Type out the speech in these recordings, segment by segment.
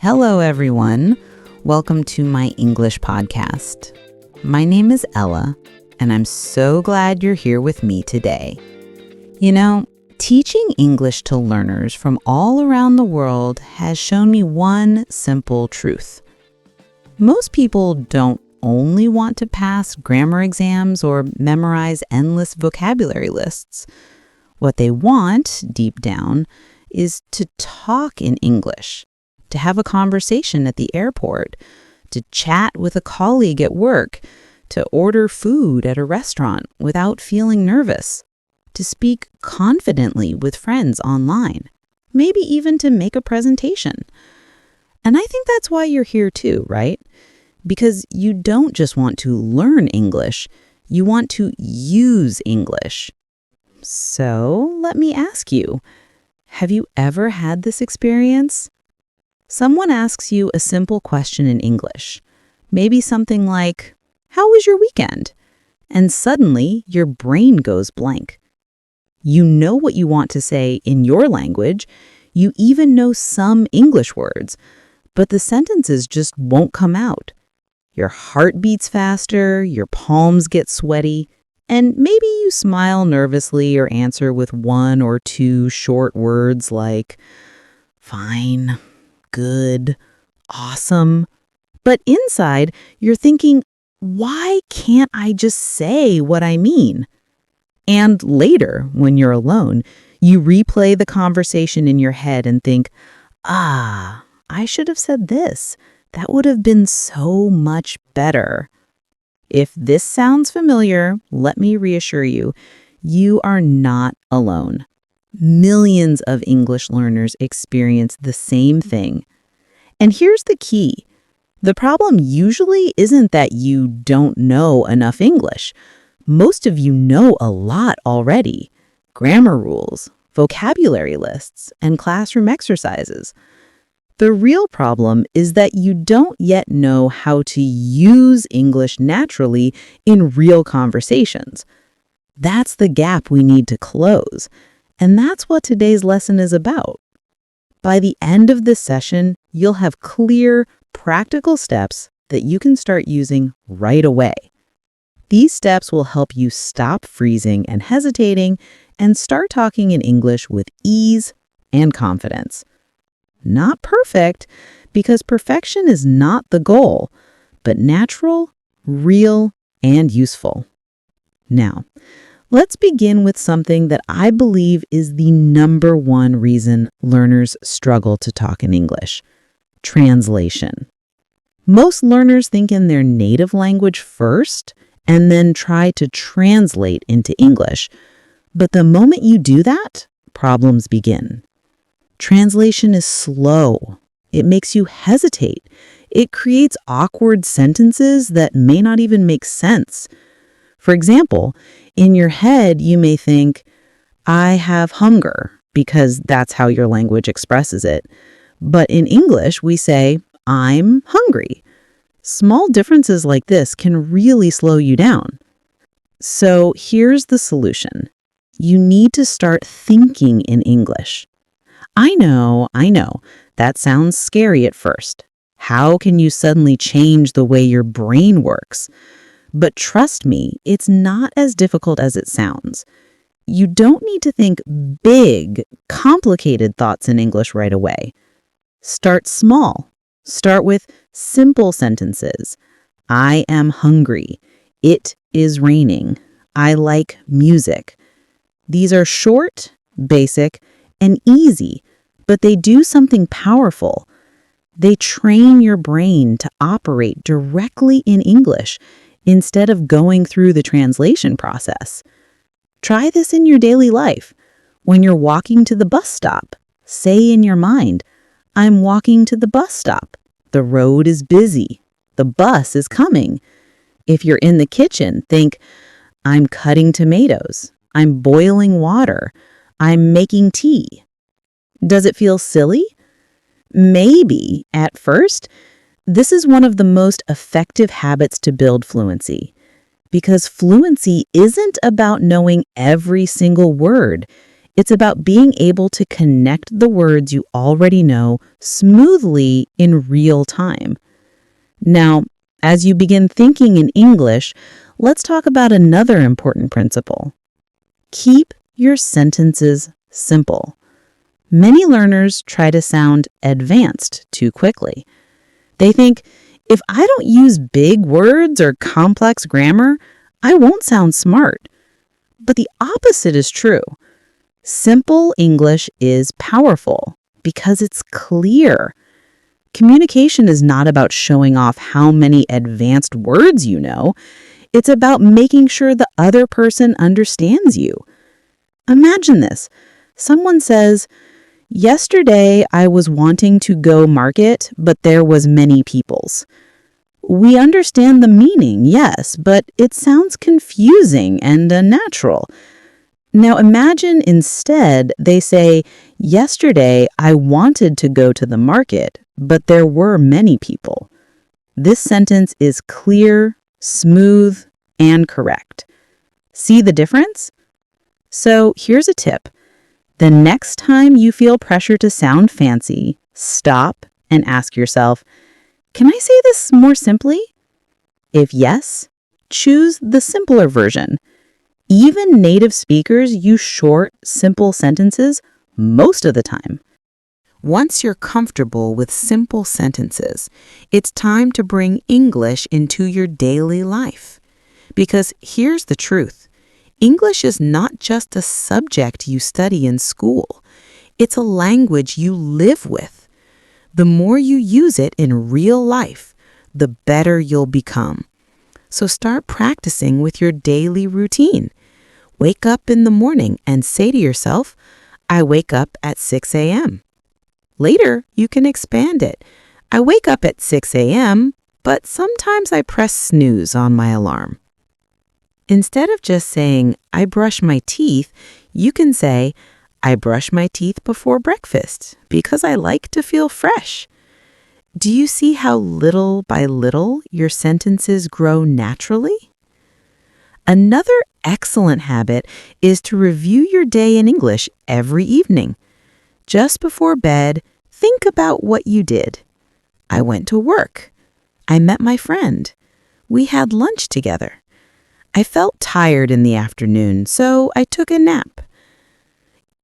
Hello, everyone. Welcome to my English podcast. My name is Ella, and I'm so glad you're here with me today. You know, teaching English to learners from all around the world has shown me one simple truth. Most people don't only want to pass grammar exams or memorize endless vocabulary lists. What they want, deep down, is to talk in English, to have a conversation at the airport, to chat with a colleague at work, to order food at a restaurant without feeling nervous, to speak confidently with friends online, maybe even to make a presentation. And I think that's why you're here too, right? Because you don't just want to learn English, you want to use English. So let me ask you, have you ever had this experience? Someone asks you a simple question in English, maybe something like, "How was your weekend?" And suddenly your brain goes blank. You know what you want to say in your language, you even know some English words, but the sentences just won't come out. Your heart beats faster, your palms get sweaty, and maybe you smile nervously or answer with one or two short words like, "Fine, good, awesome." But inside, you're thinking, why can't I just say what I mean? And later, when you're alone, you replay the conversation in your head and think, I should have said this. That would have been so much better. If this sounds familiar, let me reassure you, you are not alone. Millions of English learners experience the same thing. And here's the key. The problem usually isn't that you don't know enough English. Most of you know a lot already. Grammar rules, vocabulary lists, and classroom exercises. The real problem is that you don't yet know how to use English naturally in real conversations. That's the gap we need to close. And that's what today's lesson is about. By the end of this session, you'll have clear, practical steps that you can start using right away. These steps will help you stop freezing and hesitating and start talking in English with ease and confidence. Not perfect, because perfection is not the goal, but natural, real, and useful. Now, let's begin with something that I believe is the number one reason learners struggle to talk in English: translation. Most learners think in their native language first and then try to translate into English. But the moment you do that, problems begin. Translation is slow. It makes you hesitate. It creates awkward sentences that may not even make sense. For example, in your head, you may think, "I have hunger," because that's how your language expresses it. But in English, we say, "I'm hungry." Small differences like this can really slow you down. So here's the solution. You need to start thinking in English. I know, that sounds scary at first. How can you suddenly change the way your brain works? But trust me, it's not as difficult as it sounds. You don't need to think big, complicated thoughts in English right away. Start small. Start with simple sentences. I am hungry. It is raining. I like music. These are short, basic, and easy, but they do something powerful. They train your brain to operate directly in English instead of going through the translation process. Try this in your daily life. When you're walking to the bus stop, say in your mind, "I'm walking to the bus stop. The road is busy. The bus is coming." If you're in the kitchen, think, "I'm cutting tomatoes. I'm boiling water. I'm making tea." Does it feel silly? Maybe at first. This is one of the most effective habits to build fluency, because fluency isn't about knowing every single word. It's about being able to connect the words you already know smoothly in real time. Now, as you begin thinking in English, let's talk about another important principle. Keep your sentences simple. Many learners try to sound advanced too quickly. They think, if I don't use big words or complex grammar, I won't sound smart. But the opposite is true. Simple English is powerful because it's clear. Communication is not about showing off how many advanced words you know. It's about making sure the other person understands you. Imagine this. Someone says, "Yesterday I was wanting to go market, but there was many peoples." We understand the meaning, yes, but it sounds confusing and unnatural. Now imagine instead they say, "Yesterday I wanted to go to the market, but there were many people." This sentence is clear, smooth, and correct. See the difference? So here's a tip. The next time you feel pressure to sound fancy, stop and ask yourself, can I say this more simply? If yes, choose the simpler version. Even native speakers use short, simple sentences most of the time. Once you're comfortable with simple sentences, it's time to bring English into your daily life. Because here's the truth. English is not just a subject you study in school. It's a language you live with. The more you use it in real life, the better you'll become. So start practicing with your daily routine. Wake up in the morning and say to yourself, I wake up at 6 a.m. Later, you can expand it. I wake up at 6 a.m., but sometimes I press snooze on my alarm. Instead of just saying, I brush my teeth, you can say, I brush my teeth before breakfast because I like to feel fresh. Do you see how little by little your sentences grow naturally? Another excellent habit is to review your day in English every evening. Just before bed, think about what you did. I went to work. I met my friend. We had lunch together. I felt tired in the afternoon, so I took a nap.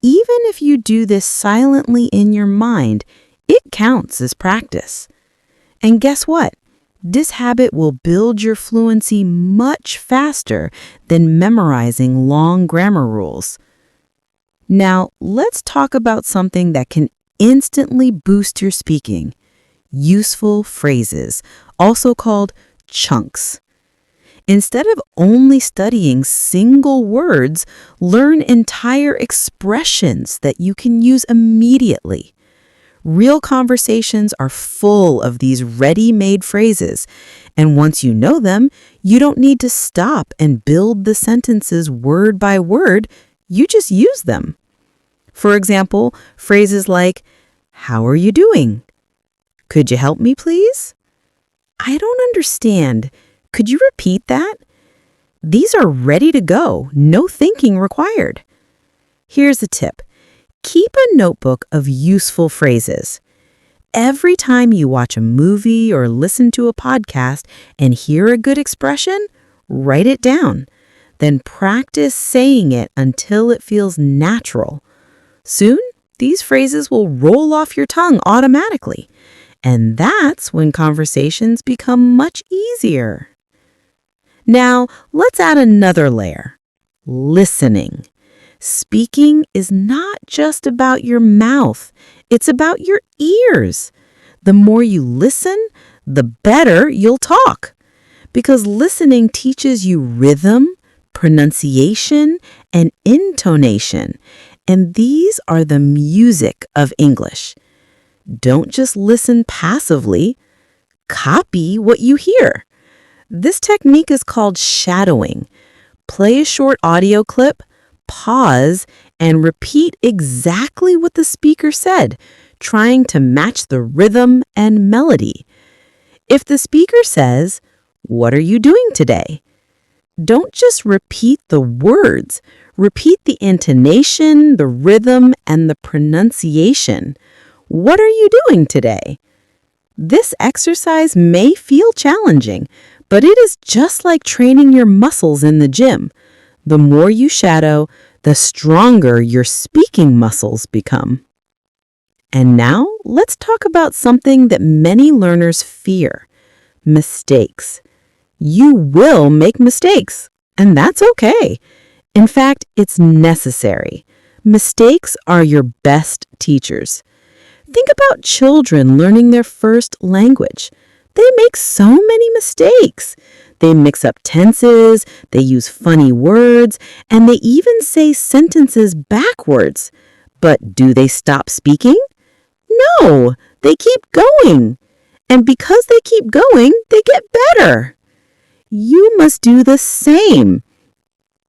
Even if you do this silently in your mind, it counts as practice. And guess what? This habit will build your fluency much faster than memorizing long grammar rules. Now, let's talk about something that can instantly boost your speaking. Useful phrases, also called chunks. Instead of only studying single words, learn entire expressions that you can use immediately. Real conversations are full of these ready-made phrases, and once you know them, you don't need to stop and build the sentences word by word, you just use them. For example, phrases like, how are you doing? Could you help me, please? I don't understand. Could you repeat that? These are ready to go, no thinking required. Here's a tip. Keep a notebook of useful phrases. Every time you watch a movie or listen to a podcast and hear a good expression, write it down. Then practice saying it until it feels natural. Soon, these phrases will roll off your tongue automatically. And that's when conversations become much easier. Now, let's add another layer. Listening. Speaking is not just about your mouth. It's about your ears. The more you listen, the better you'll talk. Because listening teaches you rhythm, pronunciation, and intonation. And these are the music of English. Don't just listen passively. Copy what you hear. This technique is called shadowing. Play a short audio clip, pause, and repeat exactly what the speaker said, trying to match the rhythm and melody. If the speaker says, "What are you doing today?" Don't just repeat the words. Repeat the intonation, the rhythm, and the pronunciation. What are you doing today? This exercise may feel challenging, but it is just like training your muscles in the gym. The more you shadow, the stronger your speaking muscles become. And now, let's talk about something that many learners fear: mistakes. You will make mistakes, and that's okay. In fact, it's necessary. Mistakes are your best teachers. Think about children learning their first language. They make so many mistakes. They mix up tenses, they use funny words, and they even say sentences backwards. But do they stop speaking? No, they keep going. And because they keep going, they get better. You must do the same.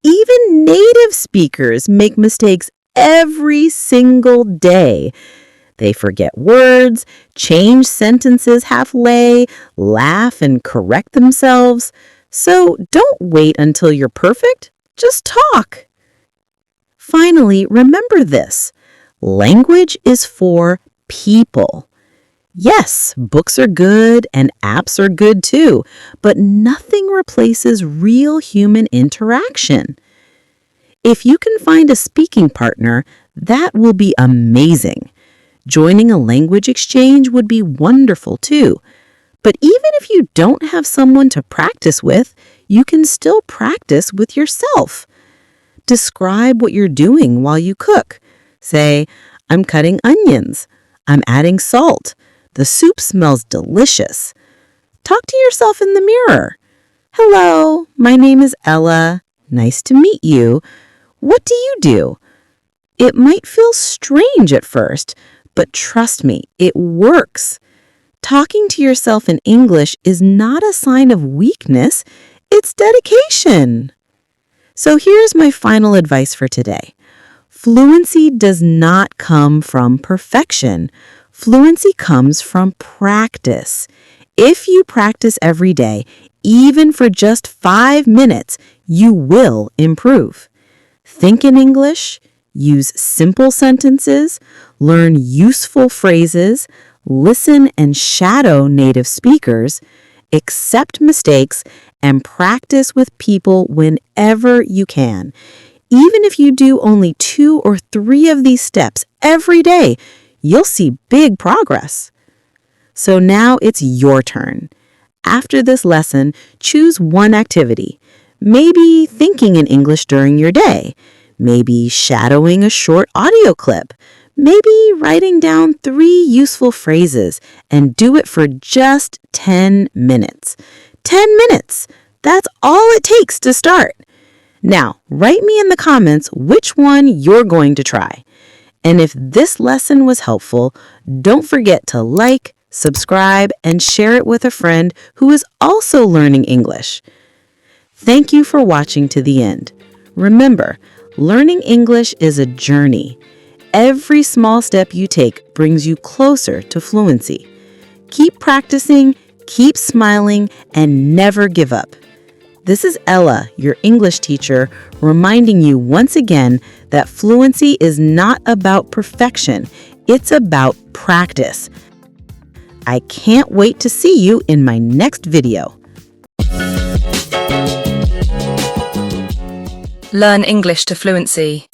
Even native speakers make mistakes every single day. They forget words, change sentences halfway, laugh and correct themselves. So don't wait until you're perfect. Just talk. Finally, remember this: language is for people. Yes, books are good and apps are good too, but nothing replaces real human interaction. If you can find a speaking partner, that will be amazing. Joining a language exchange would be wonderful too. But even if you don't have someone to practice with, you can still practice with yourself. Describe what you're doing while you cook. Say, "I'm cutting onions. I'm adding salt. The soup smells delicious." Talk to yourself in the mirror. "Hello, my name is Ella. Nice to meet you. What do you do?" It might feel strange at first, but trust me, it works. Talking to yourself in English is not a sign of weakness, it's dedication. So here's my final advice for today. Fluency does not come from perfection. Fluency comes from practice. If you practice every day, even for just 5 minutes, you will improve. Think in English, use simple sentences, learn useful phrases, listen and shadow native speakers, accept mistakes, and practice with people whenever you can. Even if you do only 2 or 3 of these steps every day, you'll see big progress. So now it's your turn. After this lesson, choose one activity. Maybe thinking in English during your day. Maybe shadowing a short audio clip. Maybe writing down 3 useful phrases, and do it for just 10 minutes. 10 minutes! That's all it takes to start. Now, write me in the comments which one you're going to try. And if this lesson was helpful, don't forget to like, subscribe, and share it with a friend who is also learning English. Thank you for watching to the end. Remember, learning English is a journey. Every small step you take brings you closer to fluency. Keep practicing, keep smiling, and never give up. This is Ella, your English teacher, reminding you once again that fluency is not about perfection. It's about practice. I can't wait to see you in my next video. Learn English to fluency.